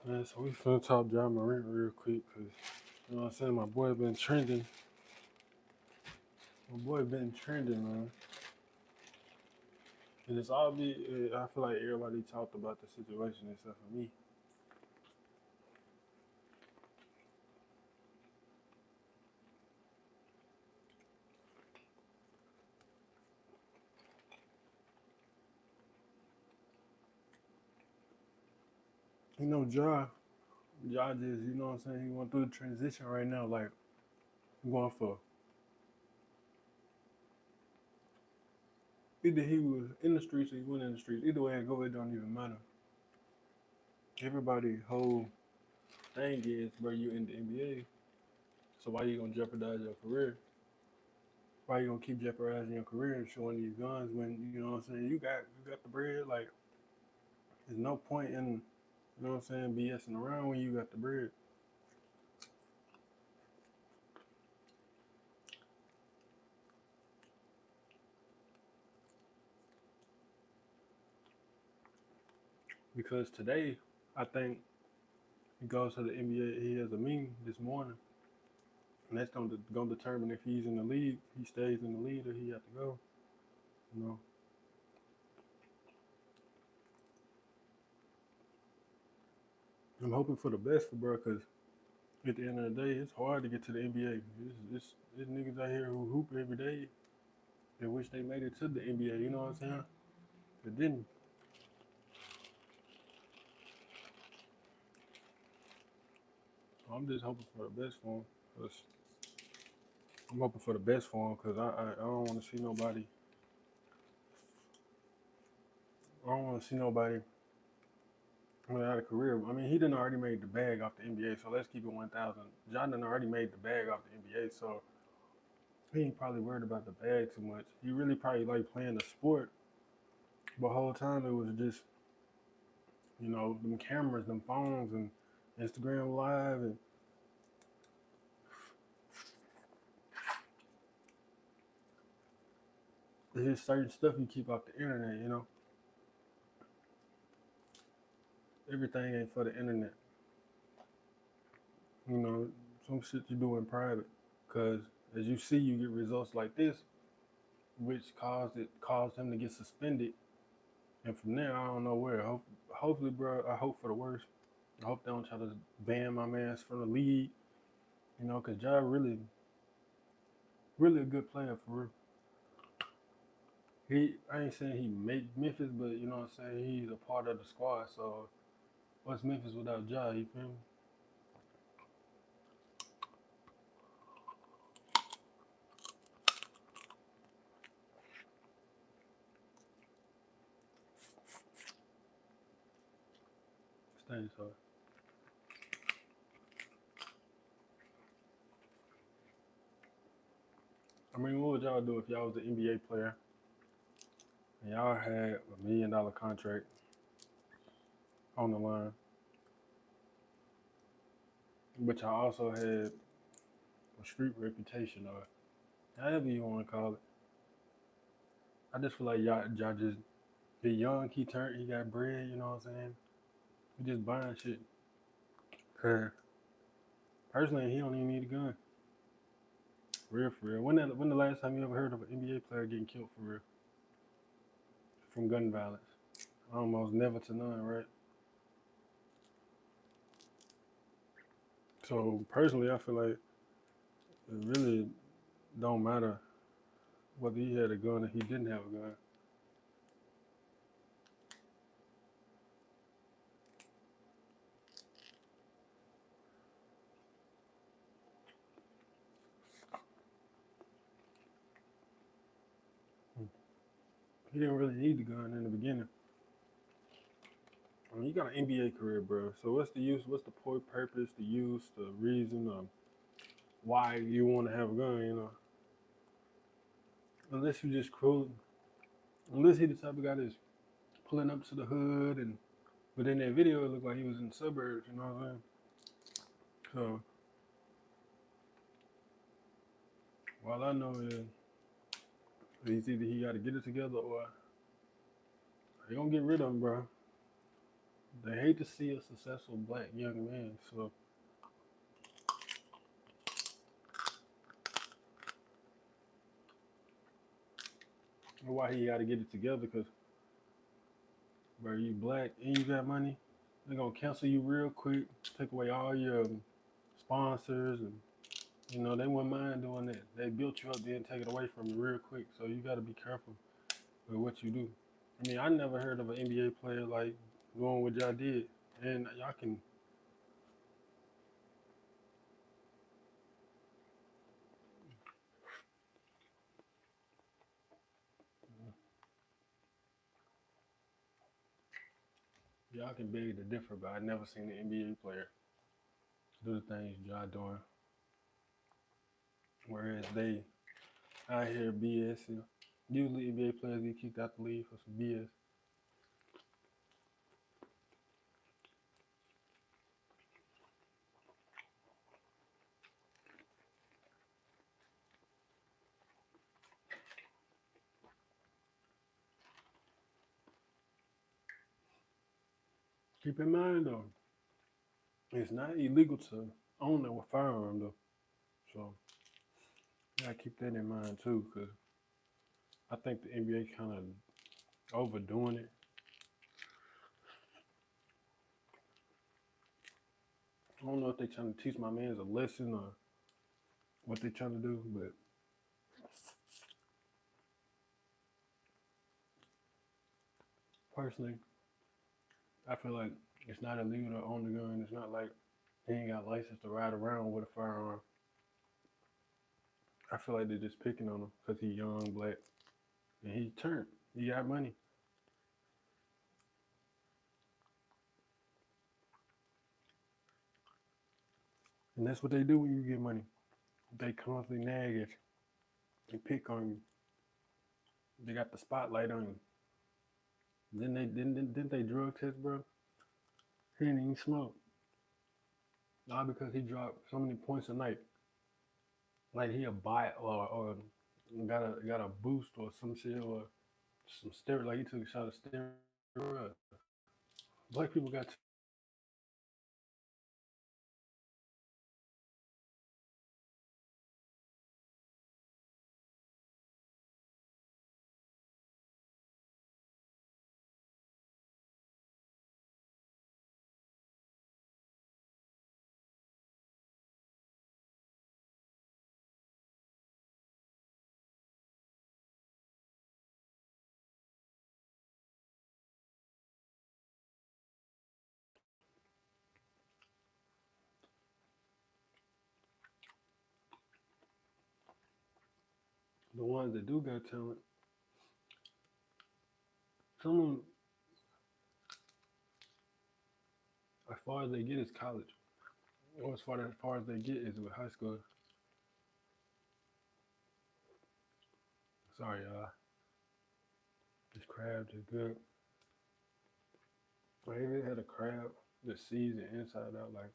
Man, so we finna talk John Morant real quick, cause you know what I'm saying. My boy been trending. My boy been trending, man. And it's all be. I feel like everybody talked about the situation except for me. You know, Ja just, you know what I'm saying. He going through the transition right now. Like he going for either he was in the streets or he went in the streets. Either way it go, it don't even matter. Everybody whole thing is, bro, you in the NBA. So why you gonna jeopardize your career? Why you gonna keep jeopardizing your career and showing these guns when you know what I'm saying? You got the bread. Like there's no point in you know what I'm saying BSing around when you got the bread. Because today, I think he goes to the NBA. He has a meeting this morning, and that's gonna determine if he's in the league, he stays in the league, or he have to go. You know, I'm hoping for the best for bro, because at the end of the day, it's hard to get to the NBA. It's niggas out here who hoop every day. They wish they made it to the NBA. You know what I'm saying? But didn't. I'm just hoping for the best for him. 'Cause I'm hoping for the best for him because I don't want to see nobody. I don't want to see nobody without a career. I mean, he done already made the bag off the NBA, so let's keep it 1,000. John done already made the bag off the NBA, so he ain't probably worried about the bag too much. He really probably like playing the sport, but the whole time it was just, you know, them cameras, them phones, and Instagram Live, and there's certain stuff you keep off the internet, you know? Everything ain't for the internet. You know, some shit you do in private. Because as you see, you get results like this, which caused him to get suspended. And from there, I don't know where. Hopefully, bro, I hope for the worst. I hope they don't try to ban my man from the league. You know, because Ja really, really a good player for real. I ain't saying he made Memphis, but you know what I'm saying. He's a part of the squad. So what's Memphis without Ja? You feel me? Stay so. I mean, what would y'all do if y'all was an NBA player and y'all had $1 million contract on the line, but y'all also had a street reputation or however you want to call it? I just feel like y'all just he young, he got bread, you know what I'm saying? He just buying shit. Cause personally, he don't even need a gun. Real for real. When the last time you ever heard of an NBA player getting killed for real from gun violence? Almost never to none, right? So personally, I feel like it really don't matter whether he had a gun or he didn't have a gun. He didn't really need the gun in the beginning. I mean, you got an NBA career, bro. So what's the use? What's the point, purpose, the use, the reason of why you want to have a gun? You know, unless you just cruising. Unless he the type of guy that's pulling up to the hood and. But in that video, it looked like he was in the suburbs. You know what I'm saying? So all I know is he's either he got to get it together or they gonna get rid of him, bro. They hate to see a successful black young man. So why he got to get it together? Because bro, you black and you got money, they're gonna cancel you real quick, take away all your sponsors, and they wouldn't mind doing that. They built you up, then take it away from you real quick. So you got to be careful with what you do. I mean, I never heard of an NBA player like doing what y'all did, and y'all can beg to differ, but I never seen an NBA player do the things y'all doing. Whereas they out here BS. Usually NBA players get kicked out the league for some BS. Keep in mind though, it's not illegal to own a firearm though. So you gotta keep that in mind too, because I think the NBA kind of overdoing it. I don't know if they trying to teach my man's a lesson or what they trying to do, but personally, I feel like it's not illegal to own the gun. It's not like he ain't got license to ride around with a firearm. I feel like they're just picking on him because he's young, black, and he turned. He got money, and that's what they do when you get money. They constantly nag at you. They pick on you. They got the spotlight on you. Didn't they drug test, bro? He didn't even smoke. Not because he dropped so many points a night. Like he a bot or got a boost or some shit or some steroid. Like he took a shot of steroid. Black people got. The ones that do got talent, some of them, as far as they get is college, or as far as they get is with high school. Sorry, y'all. This crab is good. I even had a crab that sees the inside out, like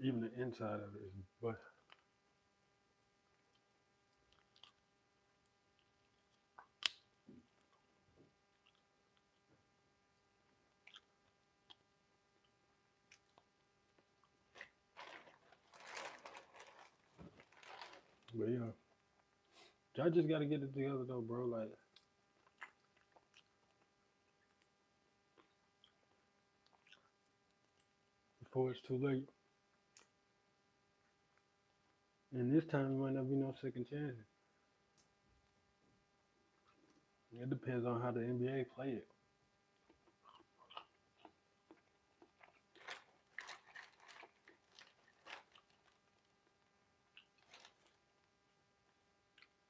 even the inside of it is but yeah. Y'all just gotta get it together though, bro. Like before it's too late. And this time it might not be no second chance. It depends on how the NBA play it.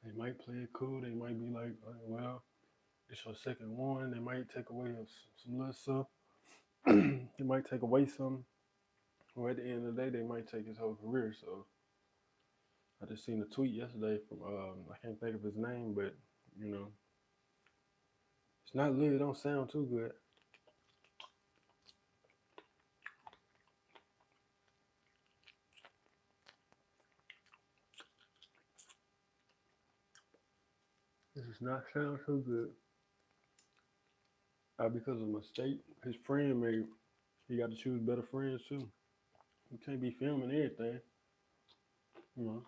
They might play it cool. They might be like, well, it's your second one. They might take away some little stuff. They might take away some. Or at the end of the day, they might take his whole career. So I just seen a tweet yesterday from I can't think of his name, but you know, it's not good. It don't sound too good. This does not sound too good. Because of a mistake his friend made. He got to choose better friends too. You can't be filming everything, you know.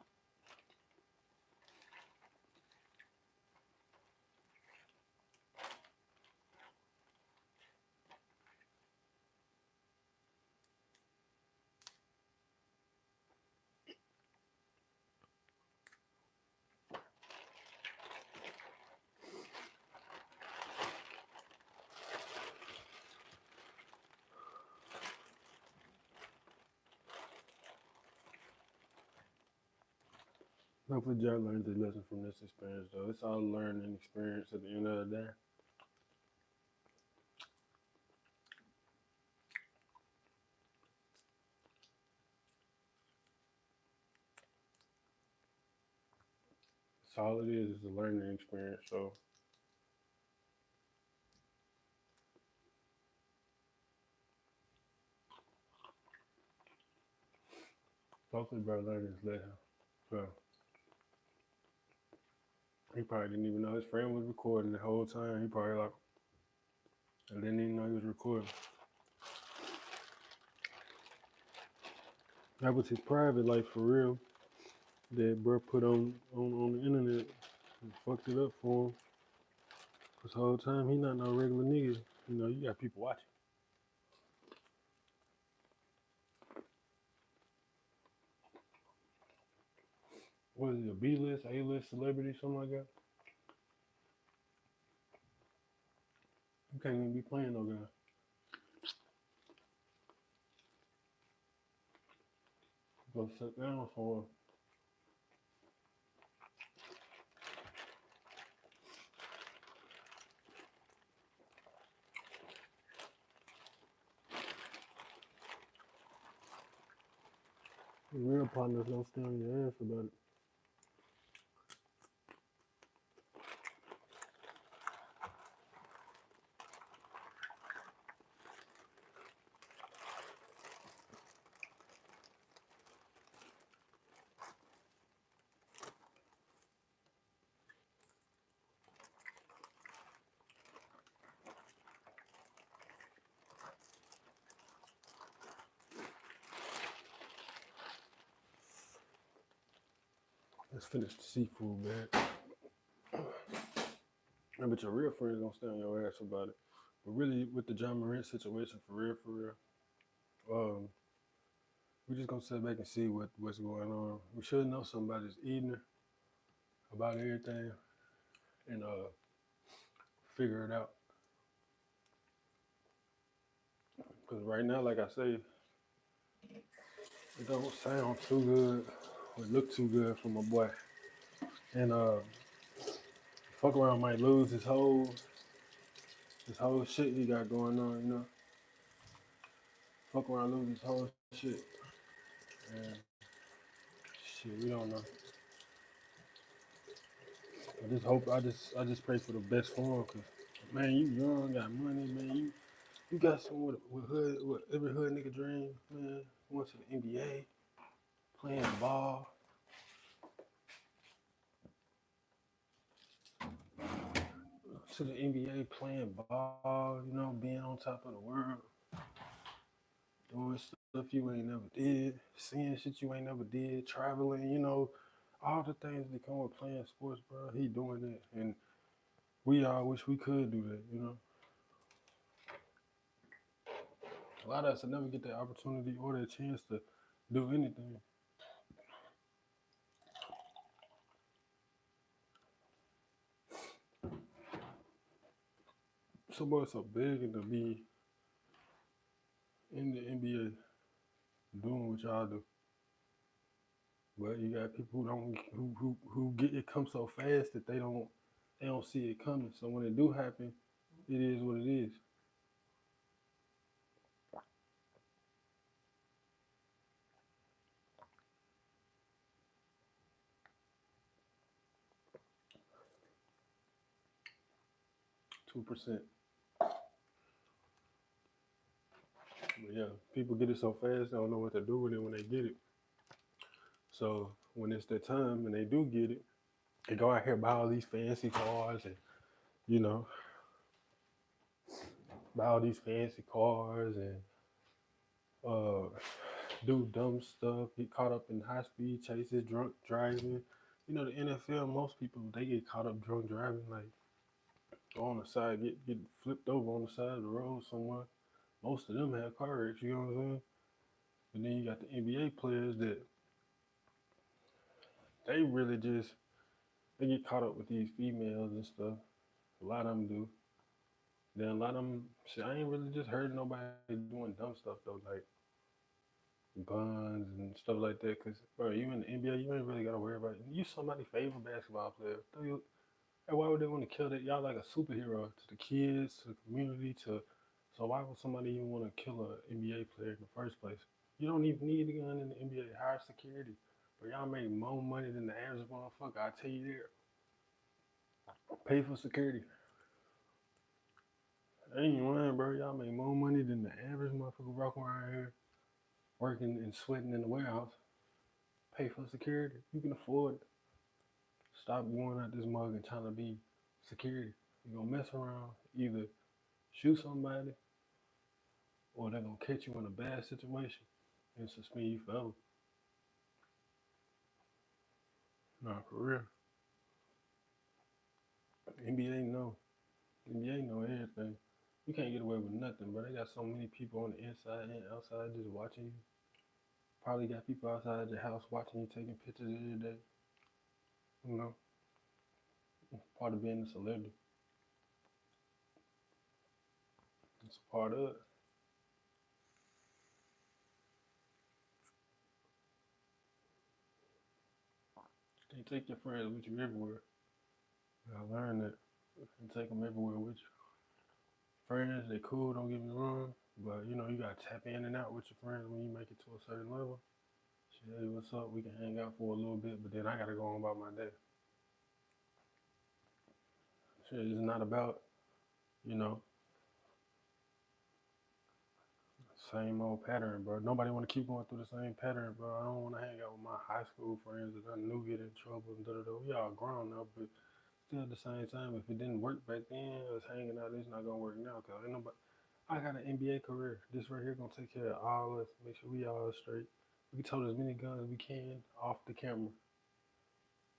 Hopefully, Jack learned his lesson from this experience, though. It's all learning experience at the end of the day. It's all it is a learning experience. So, hopefully, bro learned his lesson. So, he probably didn't even know his friend was recording the whole time. He probably like, I didn't even know he was recording. That was his private life for real. That bro put on the internet and fucked it up for him. This whole time he not no regular nigga. You know, you got people watching. What is it, a B list, A list celebrity, something like that? You can't even be playing no guy. Go sit down for real partners don't stay on your ass about it. Let's finish the seafood, man. I bet your real friends don't stay on your ass about it. But really, with the John Morant situation, for real, we just gonna sit back and see what's going on. We should know somebody's eating about everything and figure it out. Because right now, like I say, it don't sound too good or look too good for my boy. And fuck around might lose his whole shit he got going on, you know. Fuck around lose his whole shit. And shit, we don't know. I just pray for the best for him, cause man, you young, got money, man. You got some with every hood nigga dream, man. Went to the NBA, playing ball, to the NBA playing ball, you know, being on top of the world, doing stuff you ain't never did, seeing shit you ain't never did, traveling, you know, all the things that come with playing sports, bro. He doing it, and we all wish we could do that, you know. A lot of us will never get that opportunity or that chance to do anything. Somebody so big and to be in the NBA doing what y'all do. But you got people who don't who get it come so fast that they don't see it coming. So when it do happen, it is what it is. 2%. But yeah, people get it so fast they don't know what to do with it when they get it. So when it's their time and they do get it, they go out here buy all these fancy cars and you know buy all these fancy cars and uh, do dumb stuff, get caught up in high speed chases, drunk driving. You know, the NFL, most people they get caught up drunk driving, like go on the side, get flipped over on the side of the road somewhere. Most of them have car wrecks, you know what I'm saying? And then you got the NBA players that they really just they get caught up with these females and stuff. A lot of them do. Then a lot of them, shit, I ain't really just heard nobody doing dumb stuff though, like guns and stuff like that. Cause bro, you in the NBA, you ain't really gotta worry about it. You somebody's favorite basketball player. Hey, why would they want to kill that? Y'all like a superhero to the kids, to the community, to so why would somebody even want to kill an NBA player in the first place? You don't even need a gun in the NBA. Hire security, but y'all make more money than the average motherfucker. I tell you that. Pay for security. I ain't lying, bro. Y'all make more money than the average motherfucker walking around here working and sweating in the warehouse. Pay for security. You can afford it. Stop going out this mug and trying to be security. You're gonna mess around, either shoot somebody or they're gonna catch you in a bad situation and suspend you forever. Nah, for real. NBA know. NBA know everything. You can't get away with nothing, bro. They got so many people on the inside and outside just watching you. Probably got people outside your house watching you taking pictures every day. You know, part of being a celebrity. It's a part of it. You can't take your friends with you everywhere. I learned that. You can take them everywhere with you. Friends, they cool, don't get me wrong. But you know, you gotta tap in and out with your friends when you make it to a certain level. Shit, hey, what's up? We can hang out for a little bit, but then I gotta go on about my day. Shit, it's not about, you know, same old pattern, bro. Nobody wanna keep going through the same pattern, bro. I don't wanna hang out with my high school friends that I knew get in trouble and da da da. We all grown now, but still at the same time, if it didn't work back then, us hanging out, it's not gonna work now. Cause ain't nobody. I got an NBA career. This right here gonna take care of all us. Make sure we all straight. We can tote as many guns as we can off the camera.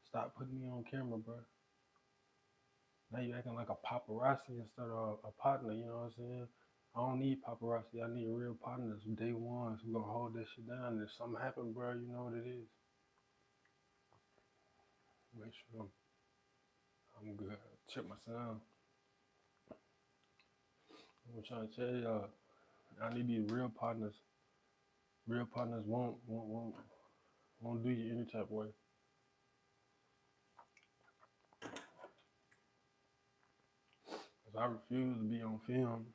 Stop putting me on camera, bro. Now you acting like a paparazzi instead of a partner. You know what I'm saying? I don't need paparazzi. I need real partners, day ones who gonna hold that shit down. And if something happen, bro, you know what it is. Make sure I'm good. Check my sound. I'm trying to tell y'all, I need these real partners. Real partners won't do you any type of way. Cause I refuse to be on film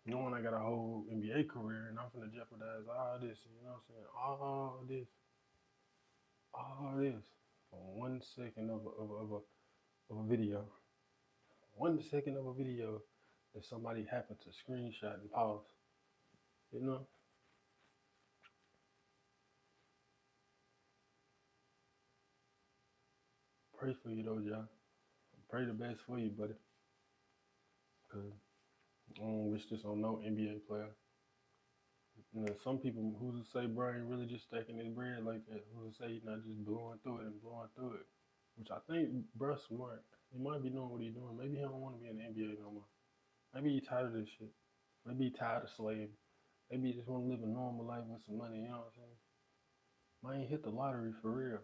knowing I got a whole NBA career and I'm gonna jeopardize all this, you know what I'm saying? All this for 1 second of a video. 1 second of a video that somebody happened to screenshot and pause. You know? Pray for you though, y'all. Pray the best for you, buddy. Cause I don't wish this on no NBA player. You know, some people who's to say Brian really just stacking his bread like that. Who's to say he's not just blowing through it and blowing through it. Which I think bruh's smart. He might be knowing what he's doing. Maybe he don't want to be in the NBA no more. Maybe he tired of this shit. Maybe he tired of slaving. Maybe he just want to live a normal life with some money, you know what I'm saying? Might ain't hit the lottery for real.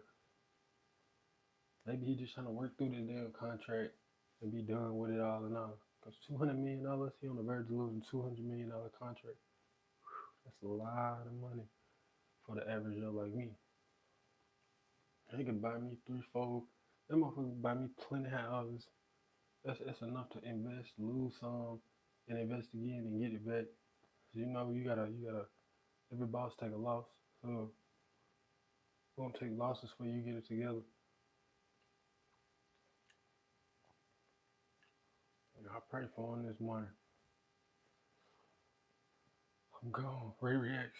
Maybe he just trying to work through this damn contract and be done with it all and all. Because $200 million, he on the verge of losing $200 million contract. That's a lot of money for the average Joe like me. He could buy me 3, 4. That motherfucker could buy me plenty of houses. That's enough to invest, lose some, and invest again and get it back. You know, you gotta. Every boss take a loss, so we're gonna take losses for you get it together. And I pray for him this morning. I'm gone. Ray reacts.